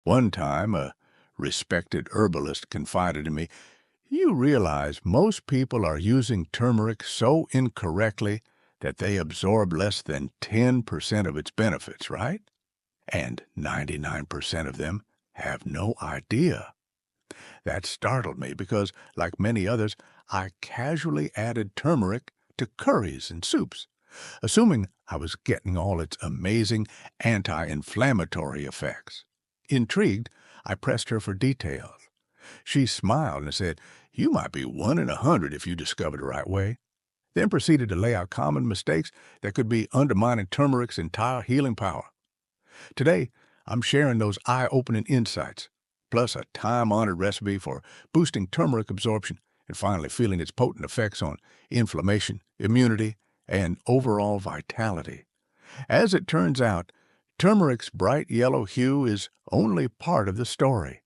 One time, a respected herbalist confided in me, "You realize most people are using turmeric so incorrectly that they absorb less than 10% of its benefits, right? And 99% of them have no idea." That startled me because, like many others, I casually added turmeric to curries and soups, assuming I was getting all its amazing anti-inflammatory effects. Intrigued, I pressed her for details. She smiled and said, "You might be 1 in 100 if you discover the right way," then proceeded to lay out common mistakes that could be undermining turmeric's entire healing power. Today, I'm sharing those eye-opening insights, plus a time-honored recipe for boosting turmeric absorption and finally feeling its potent effects on inflammation, immunity, and overall vitality. As it turns out, turmeric's bright yellow hue is only part of the story.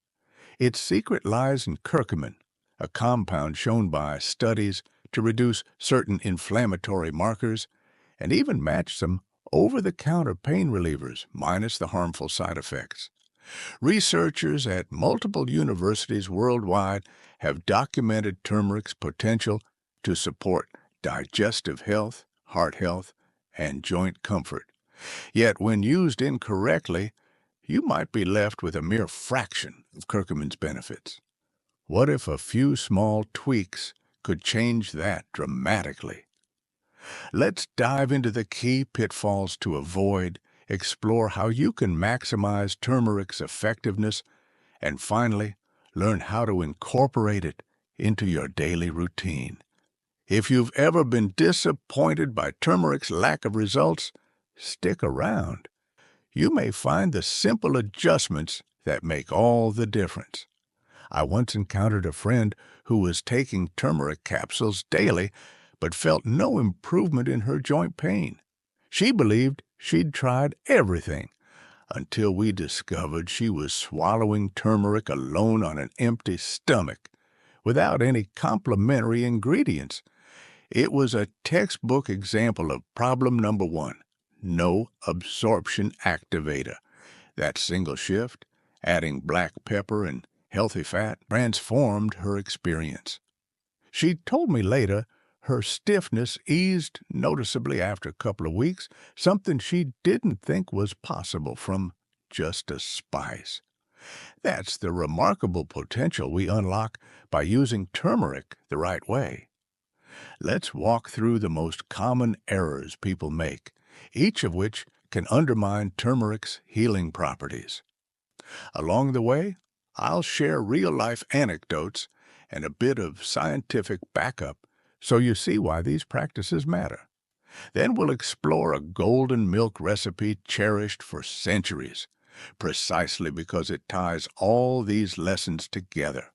Its secret lies in curcumin, a compound shown by studies to reduce certain inflammatory markers and even match some over-the-counter pain relievers, minus the harmful side effects. Researchers at multiple universities worldwide have documented turmeric's potential to support digestive health, heart health, and joint comfort. Yet when used incorrectly, you might be left with a mere fraction of curcumin's benefits. What if a few small tweaks could change that dramatically? Let's dive into the key pitfalls to avoid, explore how you can maximize turmeric's effectiveness, and finally, learn how to incorporate it into your daily routine. If you've ever been disappointed by turmeric's lack of results, stick around. You may find the simple adjustments that make all the difference. I once encountered a friend who was taking turmeric capsules daily but felt no improvement in her joint pain. She believed she'd tried everything until we discovered she was swallowing turmeric alone on an empty stomach without any complementary ingredients. It was a textbook example of problem number one: no absorption activator. That single shift, adding black pepper and healthy fat, transformed her experience. She told me later her stiffness eased noticeably after a couple of weeks, something she didn't think was possible from just a spice. That's the remarkable potential we unlock by using turmeric the right way. Let's walk through the most common errors people make, each of which can undermine turmeric's healing properties. Along the way, I'll share real-life anecdotes and a bit of scientific backup so you see why these practices matter. Then we'll explore a golden milk recipe cherished for centuries, precisely because it ties all these lessons together.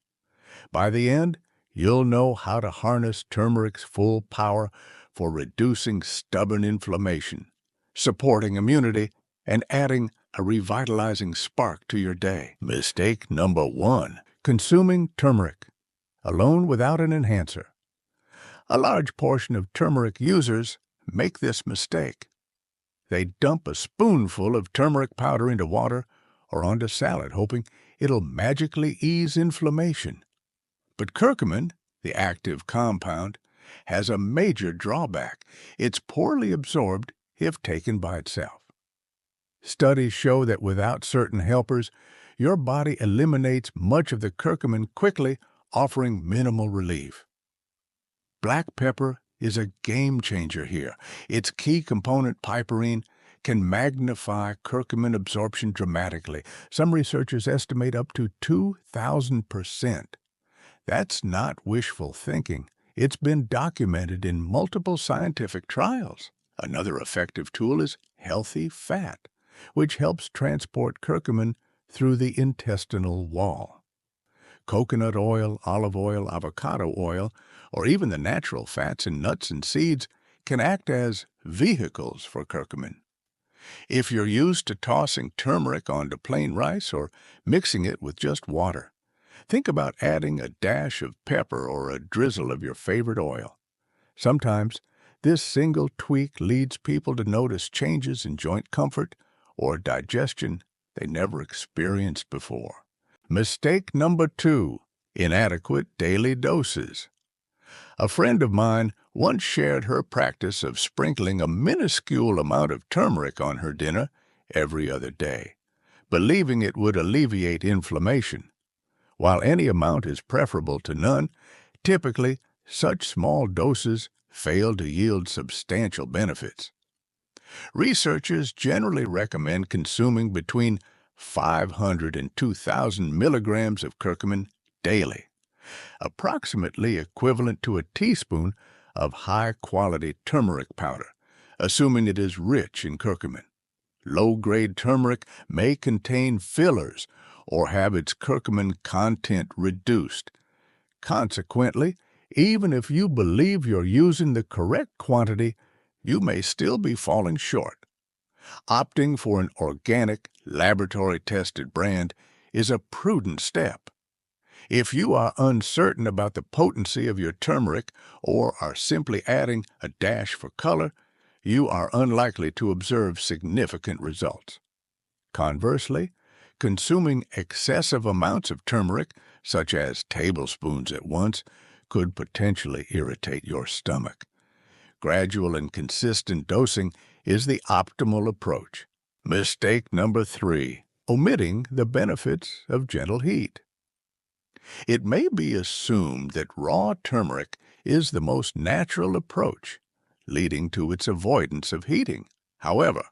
By the end, you'll know how to harness turmeric's full power for reducing stubborn inflammation, supporting immunity, and adding a revitalizing spark to your day. Mistake number one: consuming turmeric alone without an enhancer. A large portion of turmeric users make this mistake. They dump a spoonful of turmeric powder into water or onto salad, hoping it'll magically ease inflammation. But curcumin, the active compound, has a major drawback. It's poorly absorbed if taken by itself. Studies show that without certain helpers, your body eliminates much of the curcumin quickly, offering minimal relief. Black pepper is a game-changer here. Its key component, piperine, can magnify curcumin absorption dramatically. Some researchers estimate up to 2,000%. That's not wishful thinking. It's been documented in multiple scientific trials. Another effective tool is healthy fat, which helps transport curcumin through the intestinal wall. Coconut oil, olive oil, avocado oil, or even the natural fats in nuts and seeds can act as vehicles for curcumin. If you're used to tossing turmeric onto plain rice or mixing it with just water, think about adding a dash of pepper or a drizzle of your favorite oil. Sometimes, this single tweak leads people to notice changes in joint comfort or digestion they never experienced before. Mistake number 2, inadequate daily doses. A friend of mine once shared her practice of sprinkling a minuscule amount of turmeric on her dinner every other day, believing it would alleviate inflammation. While any amount is preferable to none, typically such small doses fail to yield substantial benefits. Researchers generally recommend consuming between 500 and 2,000 milligrams of curcumin daily, approximately equivalent to a teaspoon of high-quality turmeric powder, assuming it is rich in curcumin. Low-grade turmeric may contain fillers or have its curcumin content reduced. Consequently, even if you believe you're using the correct quantity, you may still be falling short. Opting for an organic, laboratory-tested brand is a prudent step. If you are uncertain about the potency of your turmeric or are simply adding a dash for color, you are unlikely to observe significant results. Conversely, consuming excessive amounts of turmeric, such as tablespoons at once, could potentially irritate your stomach. Gradual and consistent dosing is the optimal approach. Mistake number 3, omitting the benefits of gentle heat. It may be assumed that raw turmeric is the most natural approach, leading to its avoidance of heating. However,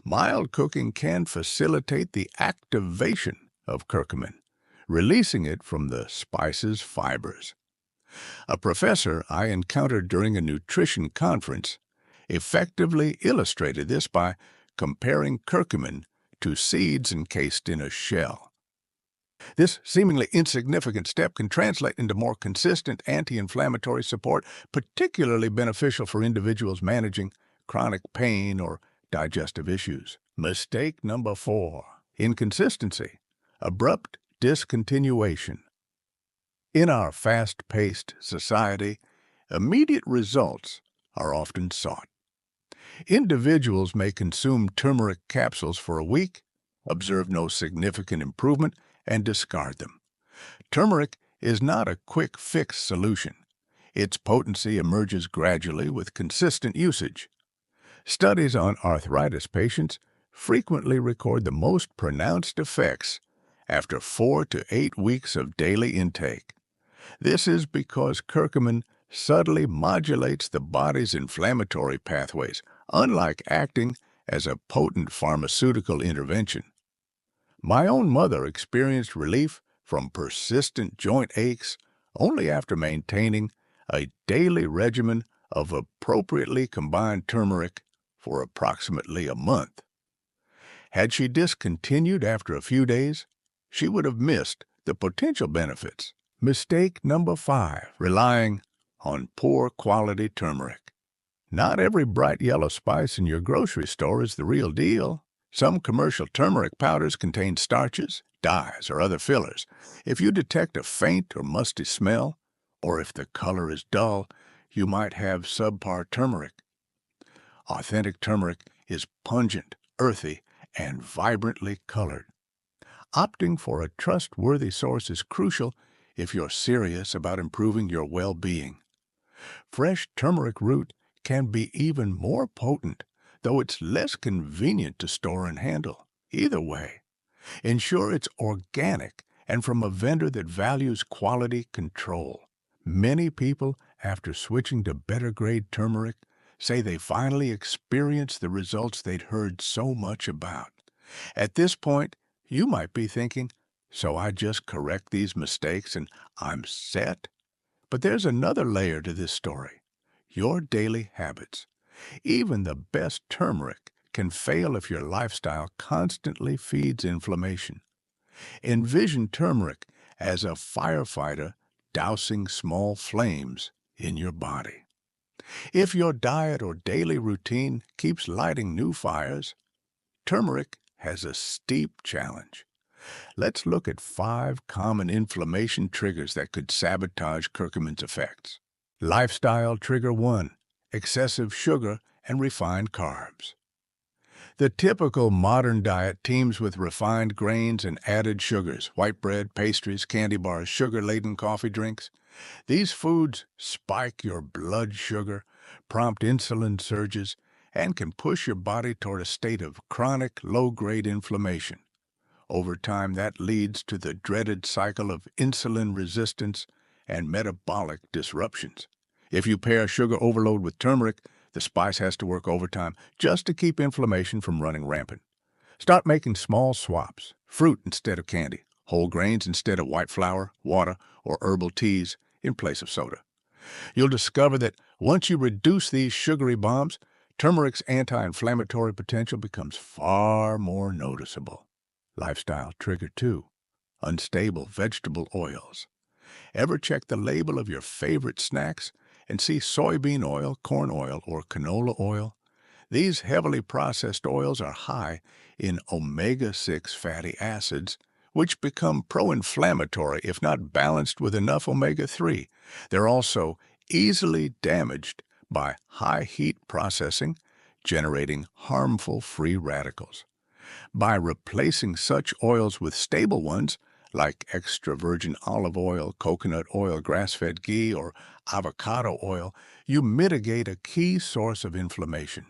mild cooking can facilitate the activation of curcumin, releasing it from the spice's fibers. A professor I encountered during a nutrition conference effectively illustrated this by comparing curcumin to seeds encased in a shell. This seemingly insignificant step can translate into more consistent anti-inflammatory support, particularly beneficial for individuals managing chronic pain or digestive issues. Mistake number 4, inconsistency, abrupt discontinuation. In our fast-paced society, immediate results are often sought. Individuals may consume turmeric capsules for a week, observe no significant improvement, and discard them. Turmeric is not a quick-fix solution. Its potency emerges gradually with consistent usage. Studies on arthritis patients frequently record the most pronounced effects after 4 to 8 weeks of daily intake. This is because curcumin subtly modulates the body's inflammatory pathways, unlike acting as a potent pharmaceutical intervention. My own mother experienced relief from persistent joint aches only after maintaining a daily regimen of appropriately combined turmeric for approximately a month. Had she discontinued after a few days, she would have missed the potential benefits. Mistake number 5, relying on poor quality turmeric. Not every bright yellow spice in your grocery store is the real deal. Some commercial turmeric powders contain starches, dyes, or other fillers. If you detect a faint or musty smell, or if the color is dull, you might have subpar turmeric. Authentic turmeric is pungent, earthy, and vibrantly colored. Opting for a trustworthy source is crucial if you're serious about improving your well-being. Fresh turmeric root can be even more potent, though it's less convenient to store and handle. Either way, ensure it's organic and from a vendor that values quality control. Many people, after switching to better-grade turmeric, say they finally experienced the results they'd heard so much about. At this point, you might be thinking, so I just correct these mistakes and I'm set? But there's another layer to this story: your daily habits. Even the best turmeric can fail if your lifestyle constantly feeds inflammation. Envision turmeric as a firefighter dousing small flames in your body. If your diet or daily routine keeps lighting new fires, turmeric has a steep challenge. Let's look at 5 common inflammation triggers that could sabotage curcumin's effects. Lifestyle trigger 1: excessive sugar and refined carbs. The typical modern diet teems with refined grains and added sugars, white bread, pastries, candy bars, sugar-laden coffee drinks. These foods spike your blood sugar, prompt insulin surges, and can push your body toward a state of chronic low-grade inflammation. Over time, that leads to the dreaded cycle of insulin resistance and metabolic disruptions. If you pair sugar overload with turmeric, the spice has to work overtime just to keep inflammation from running rampant. Start making small swaps, fruit instead of candy, whole grains instead of white flour, water, or herbal teas in place of soda. You'll discover that once you reduce these sugary bombs, turmeric's anti-inflammatory potential becomes far more noticeable. Lifestyle trigger 2. Unstable vegetable oils. Ever check the label of your favorite snacks and see soybean oil, corn oil, or canola oil? These heavily processed oils are high in omega-6 fatty acids, which become pro-inflammatory if not balanced with enough omega-3. They're also easily damaged by high heat processing, generating harmful free radicals. By replacing such oils with stable ones, like extra virgin olive oil, coconut oil, grass-fed ghee, or avocado oil, you mitigate a key source of inflammation.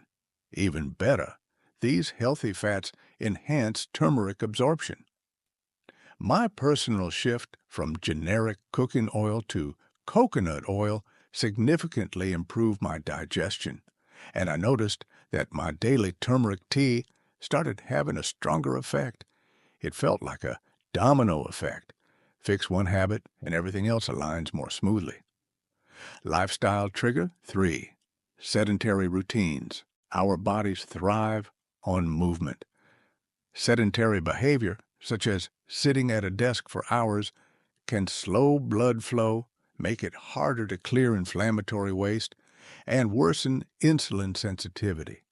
Even better, these healthy fats enhance turmeric absorption. My personal shift from generic cooking oil to coconut oil significantly improved my digestion, and I noticed that my daily turmeric tea started having a stronger effect. It felt like a domino effect. Fix one habit and everything else aligns more smoothly. Lifestyle trigger 3. Sedentary routines. Our bodies thrive on movement. Sedentary behavior, such as sitting at a desk for hours, can slow blood flow, make it harder to clear inflammatory waste, and worsen insulin sensitivity.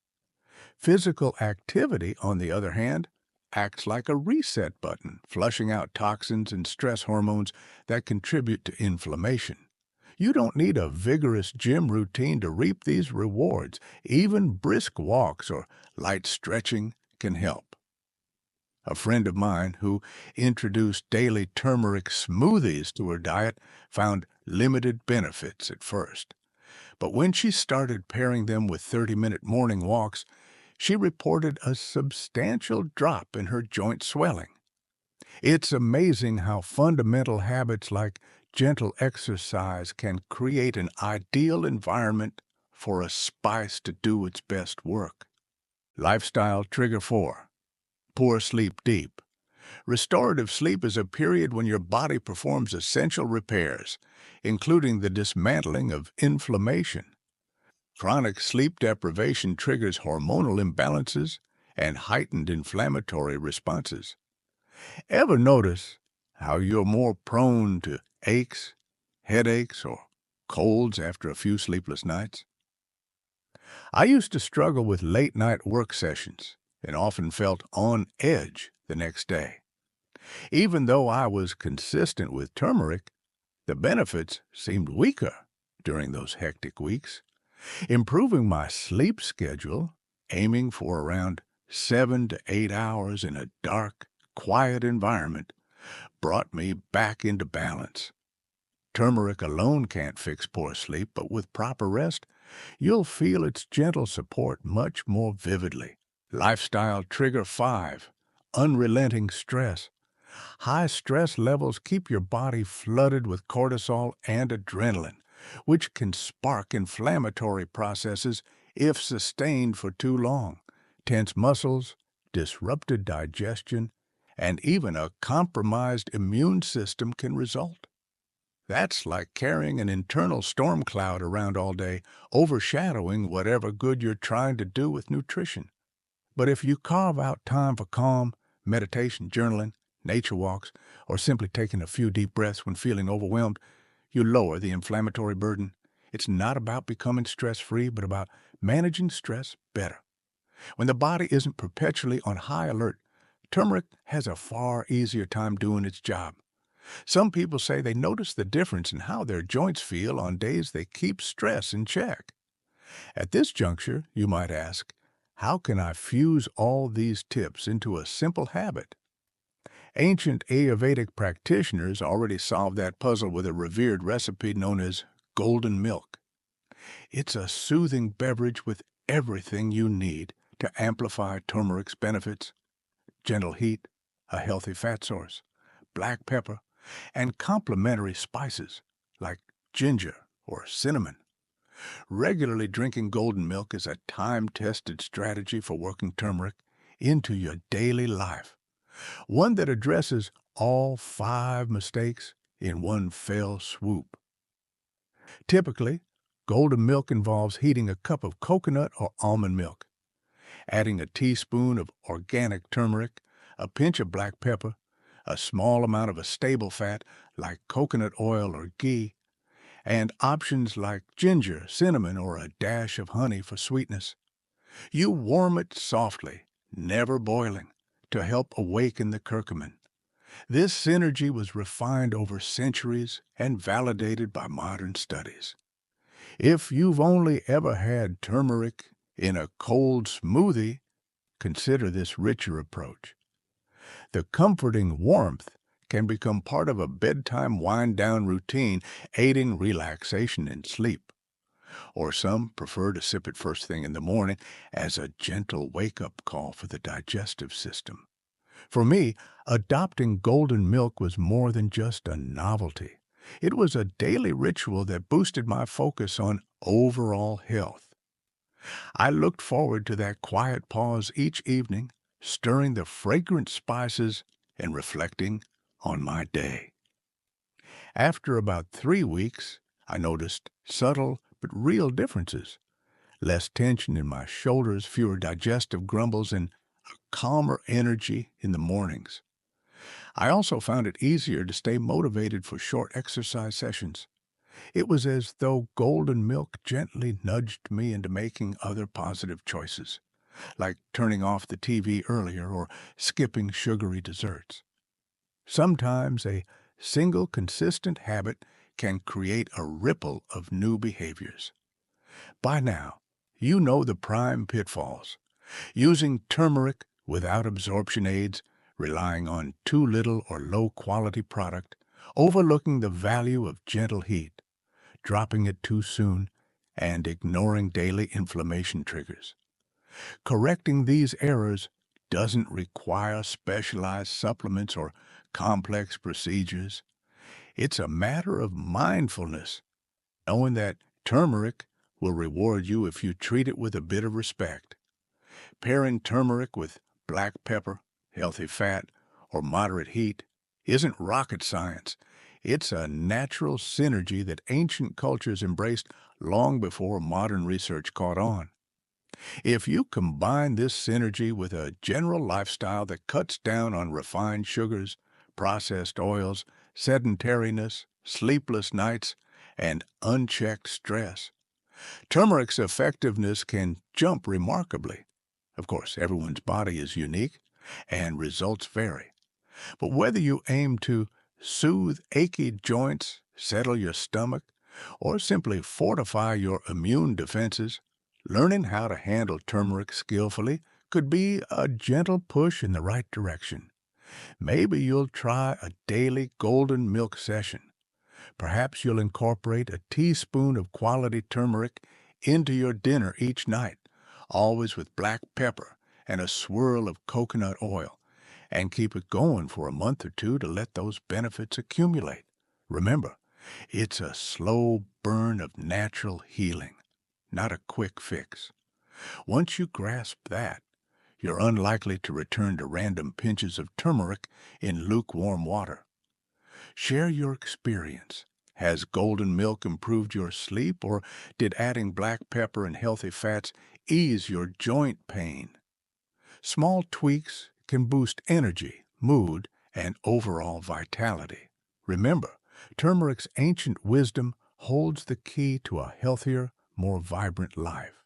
Physical activity, on the other hand, acts like a reset button, flushing out toxins and stress hormones that contribute to inflammation. You don't need a vigorous gym routine to reap these rewards. Even brisk walks or light stretching can help. A friend of mine who introduced daily turmeric smoothies to her diet found limited benefits at first. But when she started pairing them with 30-minute morning walks, she reported a substantial drop in her joint swelling. It's amazing how fundamental habits like gentle exercise can create an ideal environment for a spice to do its best work. Lifestyle trigger 4. Poor sleep deep. Restorative sleep is a period when your body performs essential repairs, including the dismantling of inflammation. Chronic sleep deprivation triggers hormonal imbalances and heightened inflammatory responses. Ever notice how you're more prone to aches, headaches, or colds after a few sleepless nights? I used to struggle with late-night work sessions and often felt on edge the next day. Even though I was consistent with turmeric, the benefits seemed weaker during those hectic weeks. Improving my sleep schedule, aiming for around 7 to 8 hours in a dark, quiet environment, brought me back into balance. Turmeric alone can't fix poor sleep, but with proper rest, you'll feel its gentle support much more vividly. Lifestyle trigger 5. Unrelenting stress. High stress levels keep your body flooded with cortisol and adrenaline, which can spark inflammatory processes if sustained for too long. Tense muscles, disrupted digestion, and even a compromised immune system can result. That's like carrying an internal storm cloud around all day, overshadowing whatever good you're trying to do with nutrition. But if you carve out time for calm, meditation, journaling, nature walks, or simply taking a few deep breaths when feeling overwhelmed, you lower the inflammatory burden. It's not about becoming stress-free, but about managing stress better. When the body isn't perpetually on high alert, turmeric has a far easier time doing its job. Some people say they notice the difference in how their joints feel on days they keep stress in check. At this juncture, you might ask, How can I fuse all these tips into a simple habit? Ancient Ayurvedic practitioners already solved that puzzle with a revered recipe known as golden milk. It's a soothing beverage with everything you need to amplify turmeric's benefits: gentle heat, a healthy fat source, black pepper, and complementary spices like ginger or cinnamon. Regularly drinking golden milk is a time-tested strategy for working turmeric into your daily life, one that addresses all 5 mistakes in one fell swoop. Typically, golden milk involves heating a cup of coconut or almond milk, adding a teaspoon of organic turmeric, a pinch of black pepper, a small amount of a stable fat like coconut oil or ghee, and options like ginger, cinnamon, or a dash of honey for sweetness. You warm it softly, never boiling, to help awaken the curcumin. This synergy was refined over centuries and validated by modern studies. If you've only ever had turmeric in a cold smoothie, consider this richer approach. The comforting warmth can become part of a bedtime wind-down routine, aiding relaxation and sleep. Or some prefer to sip it first thing in the morning as a gentle wake-up call for the digestive system. For me, adopting golden milk was more than just a novelty. It was a daily ritual that boosted my focus on overall health. I looked forward to that quiet pause each evening, stirring the fragrant spices and reflecting on my day. After about 3 weeks, I noticed subtle but real differences: less tension in my shoulders, fewer digestive grumbles, and a calmer energy in the mornings. I also found it easier to stay motivated for short exercise sessions. It was as though golden milk gently nudged me into making other positive choices, like turning off the TV earlier or skipping sugary desserts. Sometimes a single consistent habit can create a ripple of new behaviors. By now, you know the prime pitfalls: using turmeric without absorption aids, relying on too little or low-quality product, overlooking the value of gentle heat, dropping it too soon, and ignoring daily inflammation triggers. Correcting these errors doesn't require specialized supplements or complex procedures. It's a matter of mindfulness, knowing that turmeric will reward you if you treat it with a bit of respect. Pairing turmeric with black pepper, healthy fat, or moderate heat isn't rocket science. It's a natural synergy that ancient cultures embraced long before modern research caught on. If you combine this synergy with a general lifestyle that cuts down on refined sugars, processed oils, sedentariness, sleepless nights, and unchecked stress, turmeric's effectiveness can jump remarkably. Of course, everyone's body is unique, and results vary. But whether you aim to soothe achy joints, settle your stomach, or simply fortify your immune defenses, learning how to handle turmeric skillfully could be a gentle push in the right direction. Maybe you'll try a daily golden milk session. Perhaps you'll incorporate a teaspoon of quality turmeric into your dinner each night, always with black pepper and a swirl of coconut oil, and keep it going for a month or two to let those benefits accumulate. Remember, it's a slow burn of natural healing, not a quick fix. Once you grasp that, you're unlikely to return to random pinches of turmeric in lukewarm water. Share your experience. Has golden milk improved your sleep, or did adding black pepper and healthy fats ease your joint pain? Small tweaks can boost energy, mood, and overall vitality. Remember, turmeric's ancient wisdom holds the key to a healthier, more vibrant life.